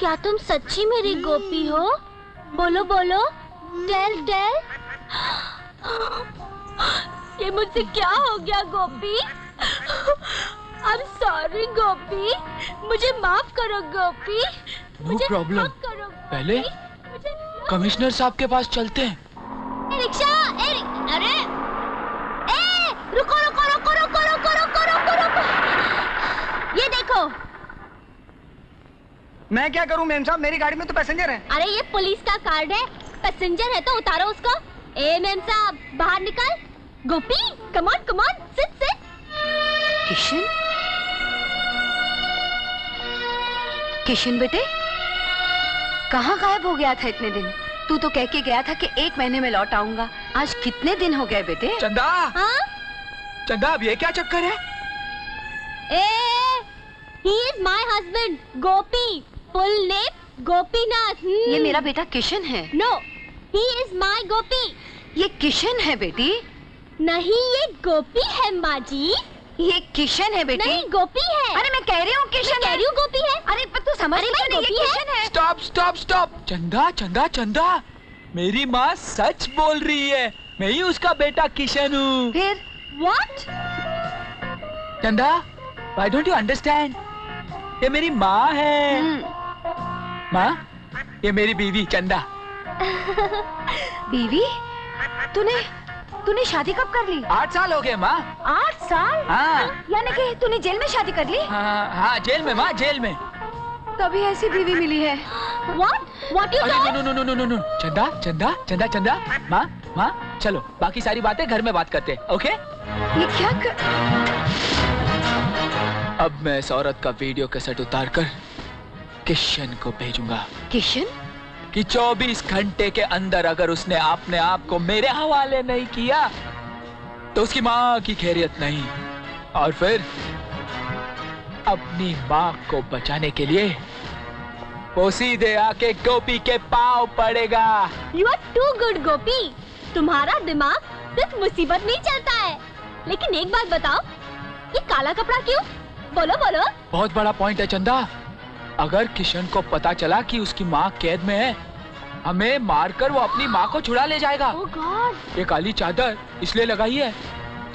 क्या तुम सच्ची मेरी गोपी हो? बोलो बोलो, टेल टेल। ये मुझसे क्या हो गया गोपी? I'm sorry गोपी, मुझे माफ करो गोपी। No problem। पहले कमिश्नर साहब के पास चलते हैं। रिक्शा, अरे, रुको रुको रुको रुको रुको रुको रुको रुको। ये देखो। मैं क्या करूं मेम साहब, मेरी गाड़ी में तो पैसेंजर है। अरे ये पुलिस का कार्ड है, पैसेंजर है तो उतारो उसको। ए मेम साहब बाहर निकल। Gopi come on sit sit. Kishan, Kishan बेटे कहाँ गायब हो गया था इतने दिन? तू तो कह के गया था कि 1 महीने में लौट आऊंगा। आज कितने दिन हो गए बेटे? चंदा, हाँ? चंदा अब ये क्या चक्कर है? He is my husband, Gopi. Full name Gopinath. ये मेरा बेटा किशन है। No, he is my गोपी। ये किशन है बेटी। नहीं ये गोपी है माँ जी। ये किशन है बेटी। नहीं गोपी है। अरे मैं कह रही हूँ किशन है। कह रही हूँ गोपी है। अरे पर तू समझ नहीं, ये किशन है। Stop stop stop. चंदा चंदा चंदा, मेरी माँ सच बोल रही है, मैं ही उसका बेटा किशन हूँ। फिर What? चंदा, why don't you understand? ये मेरी माँ है। माँ, ये मेरी बीवी चंदा। बीवी? तूने शादी कब कर ली? 8 साल हो गए माँ। 8 साल? हाँ। यानी कि तूने जेल में शादी कर ली? हाँ जेल में माँ, जेल में। तभी ऐसी बीवी मिली है। What you done? नो। चंदा चंदा चंदा चंदा, माँ चलो बाकी सारी बातें घर में बात करते हैं, ओके? ये क्या अब मैं इस औरत का वीडियो कैसेट उतार कर किशन को भेजूंगा। किशन? कि 24 घंटे के अंदर अगर उसने अपने आप को मेरे हवाले नहीं किया तो उसकी माँ की खैरियत नहीं। और फिर अपनी माँ को बचाने के लिए वो सीधे आके गोपी के पाँव पड़ेगा। You are too good गोपी। तुम्हारा दिमाग सिर्फ मुसीबत में ही चलता है। लेकिन एक बात बताओ, ये काला कपड़ा क्यों? बोलो बोलो। बहुत बड़ा पॉइंट है चंदा। अगर किशन को पता चला कि उसकी माँ कैद में है, हमें मारकर वो अपनी माँ को छुड़ा ले जाएगा। Oh God। ये काली चादर इसलिए लगाई है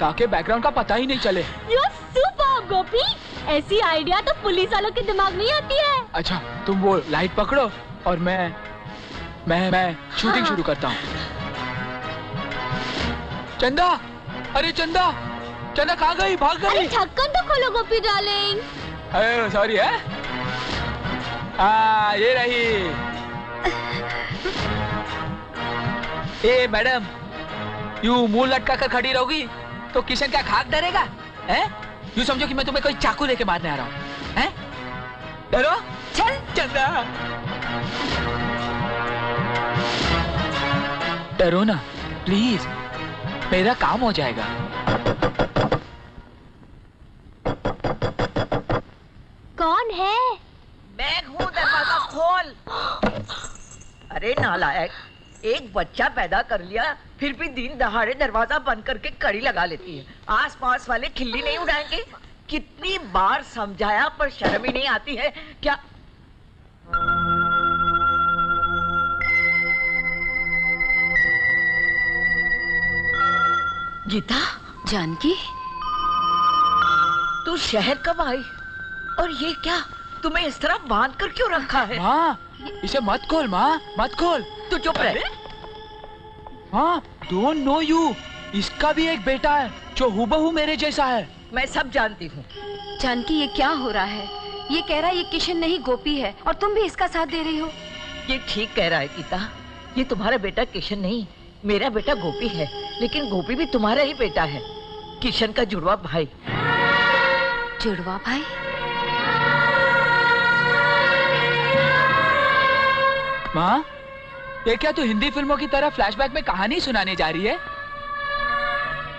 ताकि बैकग्राउंड का पता ही नहीं चले। You are super गोपी। ऐसी आइडिया तो पुलिस वालों के दिमाग में ही आती है। अच्छा तुम वो लाइट पकड़ो और मैं शूटिंग शुरू करता हूँ। चंदा, अरे चंदा कहाँ गई? भाग गई। अरे ढक्कन तो खोलो गोपी डार्लिंग। अरे सॉरी है। ये रही। ए मैडम, यूं मुंह लटका कर खड़ी रहोगी तो किशन क्या खाक डरेगा? हैं? यूं समझो कि मैं तुम्हें कोई चाकू लेके मारने आ रहा हूँ। हैं? डरो? चल चंदा। डरो ना प्लीज, मेरा काम हो जाएगा। कौन है? मैं हूँ, दरवाजा खोल। अरे नालायक, एक बच्चा पैदा कर लिया फिर भी दिन दहाड़े दरवाजा बंद करके कड़ी लगा लेती है। आस पास वाले खिल्ली नहीं उड़ाएंगे? कितनी बार समझाया पर शर्म ही नहीं आती है क्या? गीता। जानकी, तू शहर कब आई? और ये क्या तुम्हें इस तरह बांध कर क्यों रखा है? माँ, इसे मत खोल माँ, मत खोल। तू चुप रह। हाँ, डोंट नो यू, इसका भी एक बेटा है जो हूबहू मेरे जैसा है। मैं सब जानती हूँ। जानकी ये क्या हो रहा है? ये कह रहा है ये किशन नहीं गोपी है और तुम भी इसका साथ दे रही हो। ये ठीक कह रहा है गीता, ये तुम्हारा बेटा किशन नहीं, मेरा बेटा गोपी है। लेकिन गोपी भी तुम्हारा ही बेटा है, किशन का जुड़वा भाई। जुड़वा भाई? माँ, ये क्या तू हिंदी फिल्मों की तरह फ्लैशबैक में कहानी सुनाने जा रही है?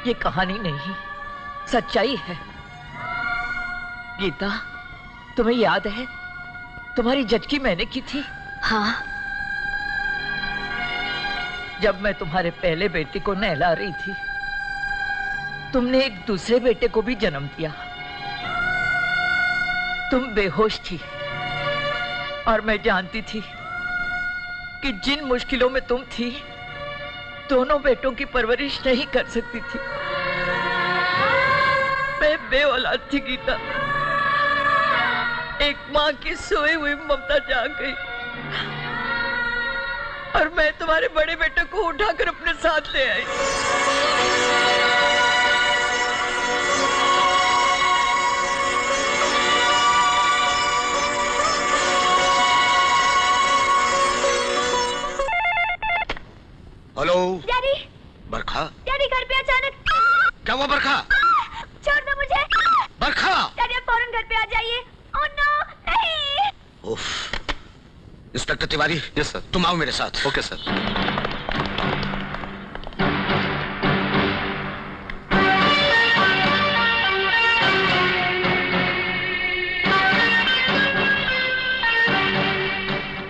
ये कहानी नहीं, सच्चाई है। गीता, तुम्हें याद है तुम्हारी जचकी मैंने की थी? हाँ। जब मैं तुम्हारे पहले बेटे को नहला रही थी, तुमने एक दूसरे बेटे को भी जन्म दिया। तुम बेहोश थी, और मैं जानती थी कि जिन मुश्किलों में तुम थी, दोनों बेटों की परवरिश नहीं कर सकती थी। मैं बेऔलाद थी गीता। एक माँ की सोई हुई ममता जाग गई और मैं तुम्हारे बड़े बेटे को उठाकर अपने साथ ले आई। हेलो डैडी, बरखा। डैडी घर पे अचानक। क्या हुआ बरखा? छोड़ दो मुझे। बरखा। डैडी आप फौरन घर पे आ जाइए। ओह नो, नहीं। उफ। इंस्पेक्टर तिवारी। Yes sir. तुम आओ मेरे साथ। Okay sir.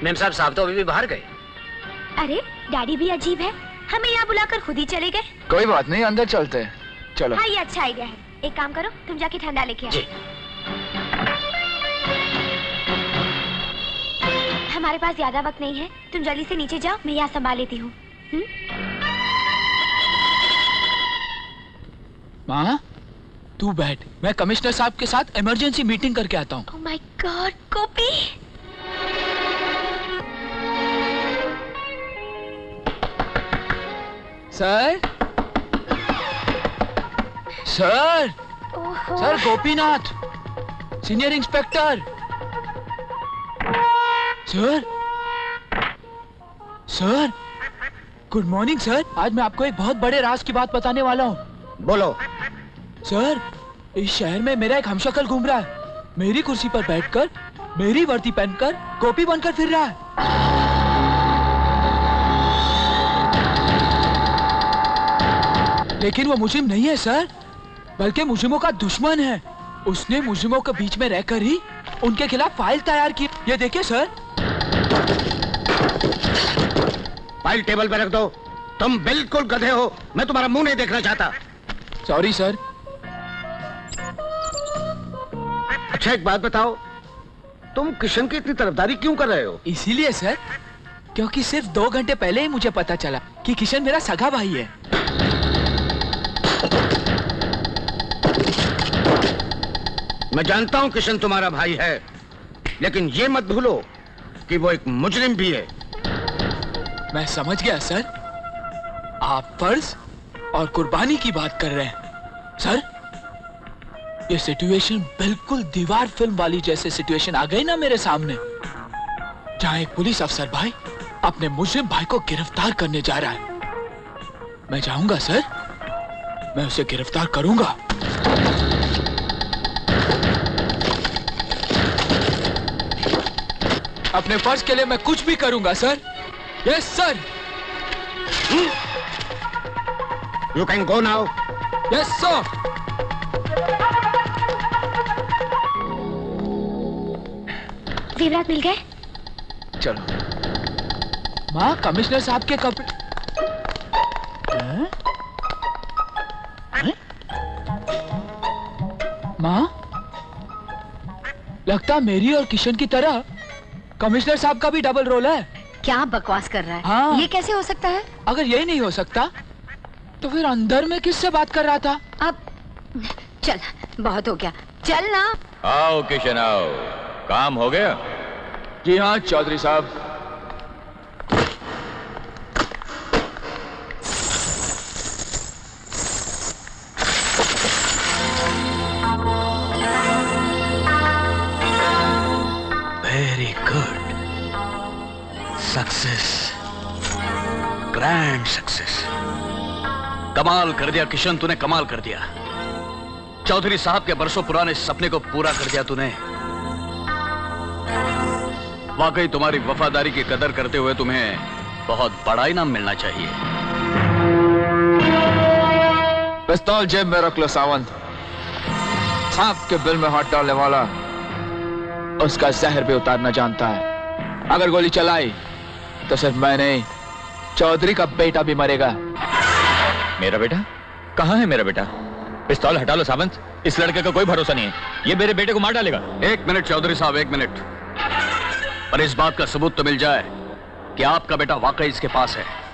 मेम साहब तो अभी भी बाहर गए। अरे डैडी भी अजीब है, हमें यहाँ बुलाकर खुद ही चले गए। कोई बात नहीं, अंदर चलते हैं, चलो। हाँ ये अच्छा आइडिया है। एक काम करो, तुम जाके ठंडा लेके आओ। जी। हमारे पास ज्यादा वक्त नहीं है, तुम जल्दी से नीचे जाओ, मैं यहाँ संभाल लेती हूँ। माँ तू बैठ, मैं कमिश्नर साहब के साथ इमरजेंसी मीटिंग करके आता हूँ। Oh my god, Gopi. Sir sir ओहो। Sir Gopinath, senior inspector. Sir sir good morning sir. आज मैं आपको एक बहुत बड़े राज की बात बताने वाला हूँ। बोलो। सर इस शहर में मेरा एक हमशक्ल घूम रहा है, मेरी कुर्सी पर बैठकर, मेरी वर्दी पहनकर, गोपी बनकर फिर रहा है। लेकिन वो मुजरिम नहीं है सर, बल्कि मुजरिमों का दुश्मन है। उसने मुजरिमों के बीच में रहकर ही उनके खिलाफ फाइल तैयार की। ये देखिए सर। फाइल टेबल पे रख दो। तुम बिल्कुल गधे हो, मैं तुम्हारा मुंह नहीं देखना चाहता। Sorry sir. अच्छा एक बात बताओ, तुम किशन की इतनी तरफदारी क्यों कर रहे हो? इसीलिए सर क्योंकि सिर्फ 2 घंटे पहले ही मुझे पता चला कि किशन मेरा सगा भाई है। मैं जानता हूं किशन तुम्हारा भाई है, लेकिन ये मत भूलो कि वो एक मुजरिम भी है। मैं समझ गया सर, आप फर्ज और कुर्बानी की बात कर रहे हैं। सर ये सिचुएशन बिल्कुल दीवार फिल्म वाली जैसे सिचुएशन आ गई ना मेरे सामने, जहां एक पुलिस अफसर भाई अपने मुजरिम भाई को गिरफ्तार करने जा रहा है। मैं जाऊंगा सर, मैं उसे गिरफ्तार करूंगा। अपने फर्ज के लिए मैं कुछ भी करूंगा sir. Yes sir. You can go now. Yes sir. जेवरात मिल गए? चलो। माँ कमिश्नर साहब के कपड़े। हैं? हैं? माँ लगता मेरी और किशन की तरह कमिश्नर साहब का भी डबल रोल है। क्या बकवास कर रहा है? हाँ। ये कैसे हो सकता है? अगर यही नहीं हो सकता तो फिर अंदर में किससे बात कर रहा था? अब चल, बहुत हो गया, चल ना। आओ किशन आओ, काम हो गया? जी हाँ चौधरी साहब। Very good. Success, grand success. कमाल कर दिया किशन, तूने कमाल कर दिया। चौधरी साहब के बरसों पुराने सपने को पूरा कर दिया तूने। वाकई तुम्हारी वफादारी की कदर करते हुए तुम्हें बहुत बड़ा इनाम मिलना चाहिए। पिस्तौल जेब में रख लो सावंत। सांप के बिल में हाथ डालने वाला उसका जहर भी उतारना जानता है। अगर गोली चलाई तो सिर्फ मैं नहीं, चौधरी का बेटा भी मरेगा। मेरा बेटा? कहाँ है मेरा बेटा? पिस्तौल हटा लो सावंत, इस लड़के का कोई भरोसा नहीं है, ये मेरे बेटे को मार डालेगा। एक मिनट चौधरी साहब, एक मिनट। पर इस बात का सबूत तो मिल जाए कि आपका बेटा वाकई इसके पास है।